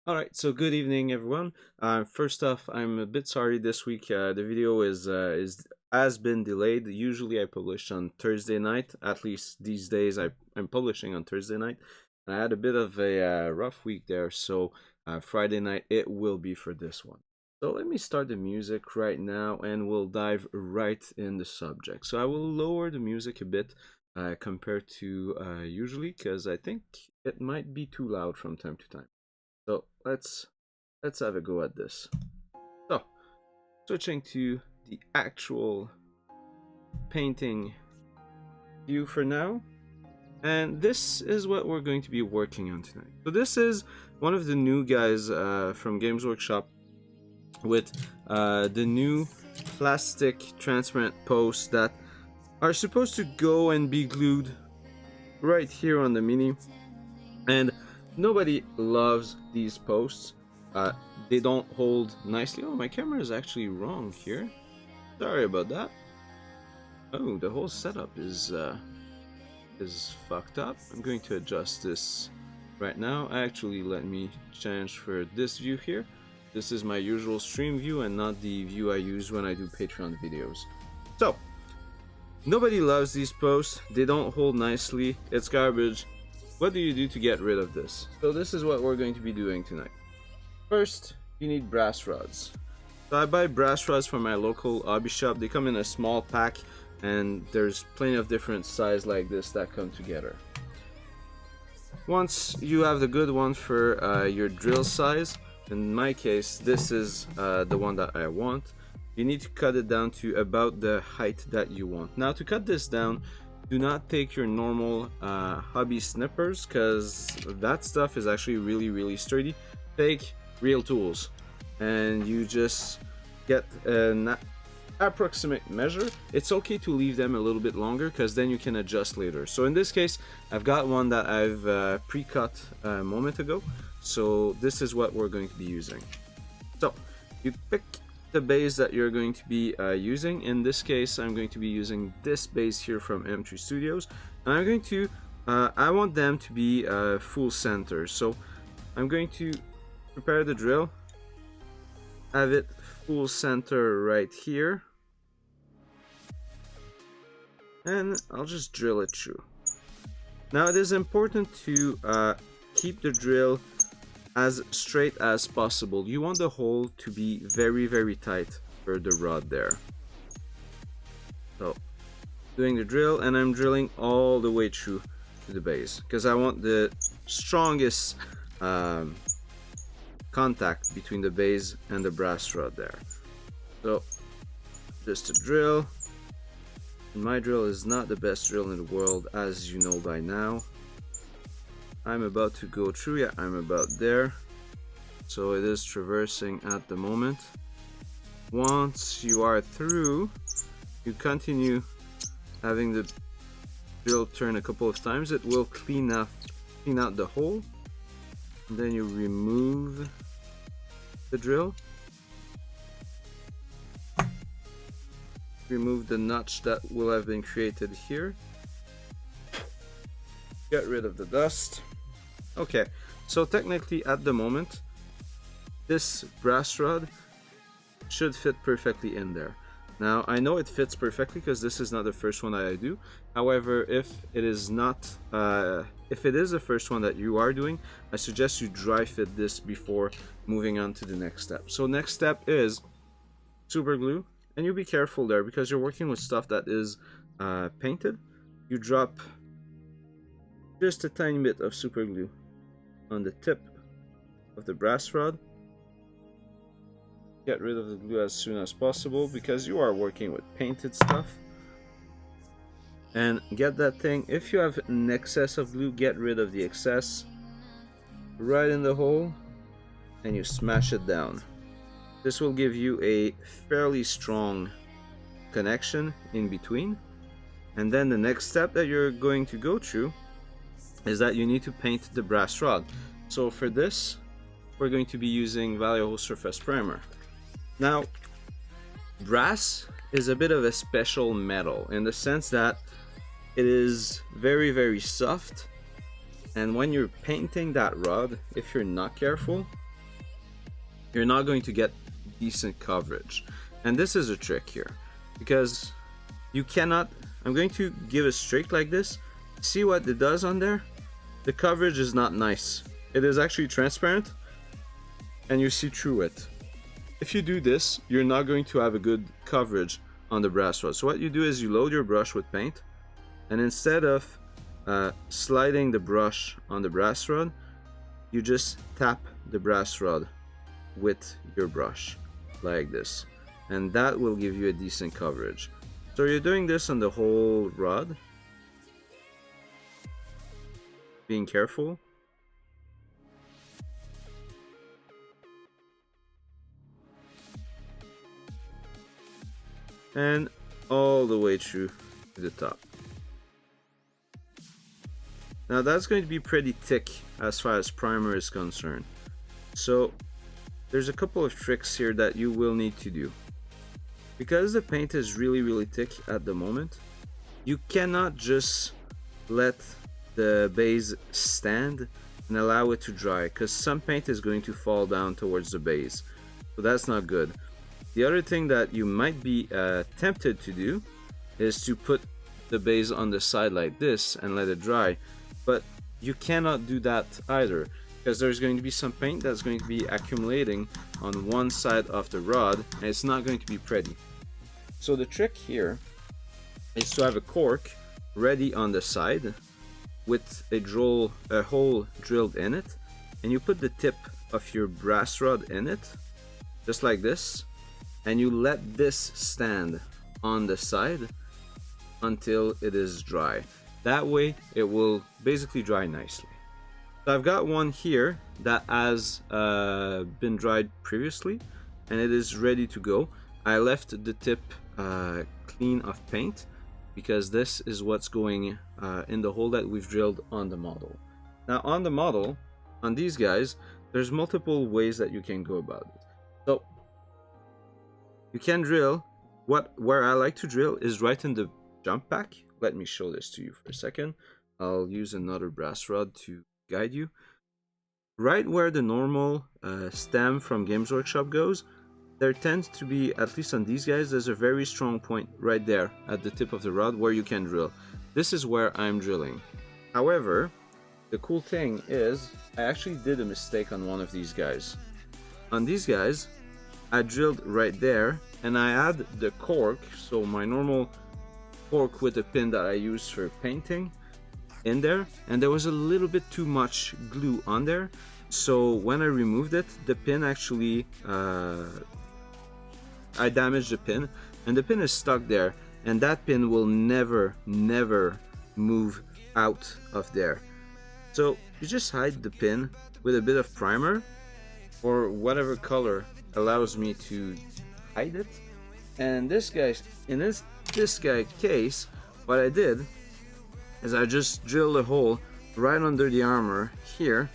Alright, so good evening everyone. First off, I'm a bit sorry this week. The video is has been delayed. Usually I publish on Thursday night. At least these days I'm publishing on Thursday night. I had a bit of a rough week there, so Friday night it will be for this one. So let me start the music right now and we'll dive right in the subject. So I will lower the music a bit compared to usually because I think it might be too loud from time to time. So let's have a go at this. So switching to the actual painting view for now. And this is what we're going to be working on tonight. So this is one of the new guys from Games Workshop with the new plastic transparent posts that are supposed to go and be glued right here on the mini. And nobody loves these posts. They don't hold nicely. Oh, my camera is actually wrong here. Sorry about that. Oh, the whole setup is fucked up. I'm going to adjust this right now. Actually, let me change for this view here. This is my usual stream view and not the view I use when I do Patreon videos. So, nobody loves these posts. They don't hold nicely. It's garbage. What do you do to get rid of this? So this is what we're going to be doing tonight. First, you need brass rods. So I buy brass rods from my local hobby shop. They come in a small pack and there's plenty of different sizes like this that come together. Once you have the good one for your drill size, in my case this is the one that I want, you need to cut it down to about the height that you want. Now to cut this down, do not take your normal hobby snippers because that stuff is actually really sturdy. Take real tools and you just get an approximate measure. It's okay to leave them a little bit longer because then you can adjust later. So in this case I've got one that I've pre-cut a moment ago, so this is what we're going to be using. So you pick the base that you're going to be using. In this case I'm going to be using this base here from M3 Studios, and I'm going to I want them to be full center, so I'm going to prepare the drill, have it full center right here, and I'll just drill it through. Now it is important to keep the drill as straight as possible. You want the hole to be very tight for the rod there. So doing the drill, and I'm drilling all the way through to the base because I want the strongest contact between the base and the brass rod there. So just a drill. My drill is not the best drill in the world, as you know by now. I'm about to go through. Yeah, I'm about there. So it is traversing at the moment. Once you are through, you continue having the drill turn a couple of times. It will clean out the hole. And then you remove the drill. Remove the notch that will have been created here. Get rid of the dust. Okay, so technically at the moment this brass rod should fit perfectly in there. Now I know it fits perfectly because this is not the first one that I do. However, if it is not if it is the first one that you are doing, I suggest you dry fit this before moving on to the next step. So next step is super glue, and you be careful there because you're working with stuff that is painted. You drop just a tiny bit of super glue on the tip of the brass rod. Get rid of the glue as soon as possible because you are working with painted stuff. And get that thing, if you have an excess of glue, get rid of the excess right in the hole and you smash it down. This will give you a fairly strong connection in between. And then the next step that you're going to go through is that you need to paint the brass rod. So for this, we're going to be using Vallejo Surface Primer. Now, brass is a bit of a special metal in the sense that it is very soft, and when you're painting that rod, if you're not careful, you're not going to get decent coverage. And this is a trick here, because you cannot, I'm going to give a streak like this. See what it does on there? The coverage is not nice. It is actually transparent and you see through it. If you do this, you're not going to have a good coverage on the brass rod. So what you do is you load your brush with paint, and instead of sliding the brush on the brass rod, you just tap the brass rod with your brush like this, and that will give you a decent coverage. So you're doing this on the whole rod, being careful. And all the way through to the top. Now that's going to be pretty thick as far as primer is concerned. So there's a couple of tricks here that you will need to do. Because the paint is really thick at the moment, you cannot just let the base stand and allow it to dry, because some paint is going to fall down towards the base. So that's not good. The other thing that you might be tempted to do is to put the base on the side like this and let it dry, but you cannot do that either, because there's going to be some paint that's going to be accumulating on one side of the rod and it's not going to be pretty. So the trick here is to have a cork ready on the side with a hole drilled in it, and you put the tip of your brass rod in it just like this, and you let this stand on the side until it is dry. That way it will basically dry nicely. So I've got one here that has been dried previously and it is ready to go. I left the tip clean of paint because this is what's going in the hole that we've drilled on the model. Now on the model, on these guys, there's multiple ways that you can go about it. So you can drill, where I like to drill is right in the jump pack. Let me show this to you for a second. I'll use another brass rod to guide you. Right where the normal stem from Games Workshop goes, there tends to be, at least on these guys, there's a very strong point right there at the tip of the rod where you can drill. This is where I'm drilling. However, the cool thing is I actually did a mistake on one of these guys. On these guys, I drilled right there and I add the cork, so my normal cork with a pin that I use for painting, in there, and there was a little bit too much glue on there. So when I removed it, the pin actually I damaged the pin, and the pin is stuck there, and that pin will never move out of there. So you just hide the pin with a bit of primer or whatever color allows me to hide it. And this guy, in this guy case, what I did is I just drilled a hole right under the armor here,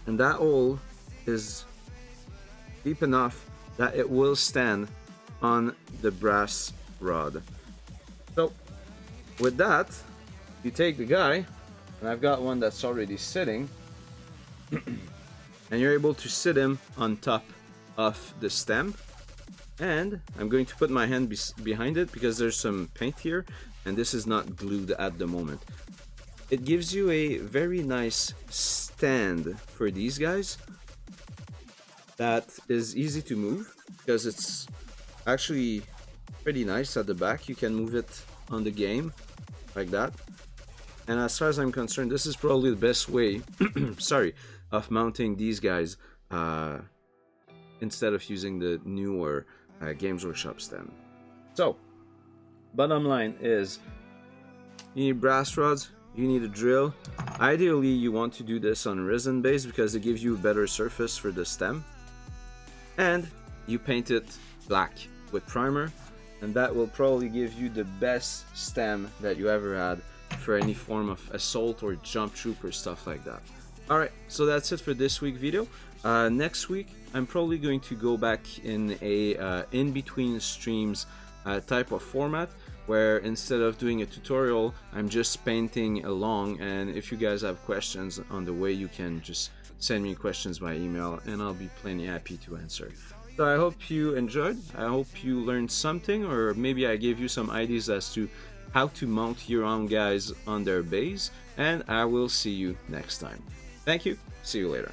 and that hole is deep enough that it will stand on the brass rod. So with that, you take the guy, and I've got one that's already sitting, and you're able to sit him on top of the stem. And I'm going to put my hand behind it because there's some paint here and this is not glued at the moment. It gives you a very nice stand for these guys that is easy to move because it's actually pretty nice at the back. You can move it on the game like that. And as far as I'm concerned, this is probably the best way sorry, of mounting these guys instead of using the newer Games Workshop stem. So bottom line is you need brass rods, you need a drill. Ideally you want to do this on resin base because it gives you a better surface for the stem, and you paint it black with primer, and that will probably give you the best stem that you ever had for any form of assault or jump troop or stuff like that. Alright, so that's it for this week's video. Next week I'm probably going to go back in a in-between streams type of format, where instead of doing a tutorial I'm just painting along, and if you guys have questions on the way you can just send me questions by email, and I'll be plenty happy to answer. So I hope you enjoyed. I hope you learned something, or maybe I gave you some ideas as to how to mount your own guys on their base. And I will see you next time. Thank you. See you later.